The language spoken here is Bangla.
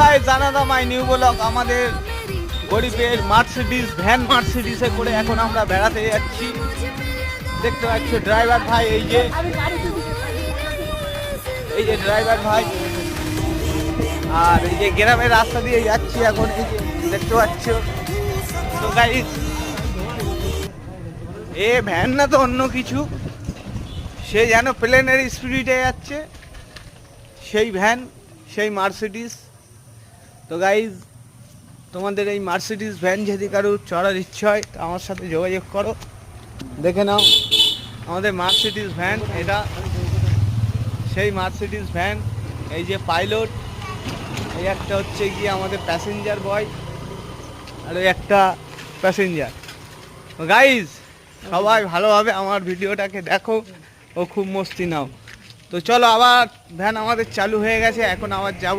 জানাদা মাই নিউ ব্লগ আমাদের গরিবের মার্সিডিজ ভ্যান মার্সিডিজে করে এখন আমরা বেড়াতে যাচ্ছি। দেখতে পাচ্ছ ড্রাইভার ভাই, এই যে ড্রাইভার ভাই, আর এই যে গ্রামের রাস্তা দিয়ে যাচ্ছি এখন, এই যে দেখতে পাচ্ছ। তো গাইস, এ ভ্যান না তো অন্য কিছু, সে যেন প্লেনের স্পিডে যাচ্ছে, সেই ভ্যান, সেই মার্সিডিজ। তো গাইজ, তোমাদের এই মার্সিডিজ ভ্যান যদি কারোর চড়ার ইচ্ছা হয় তো আমার সাথে যোগাযোগ করো। দেখে নাও আমাদের মার্সিডিজ ভ্যান, এটা সেই মার্সিডিজ ভ্যান। এই যে পাইলট, এই একটা হচ্ছে গিয়ে আমাদের প্যাসেঞ্জার বয়, আর ওই একটা প্যাসেঞ্জার। গাইজ, সবাই ভালোভাবে আমার ভিডিওটাকে দেখো ও খুব মস্তি নাও। তো চলো, আবার ভ্যান আমাদের চালু হয়ে গেছে, এখন আবার যাব।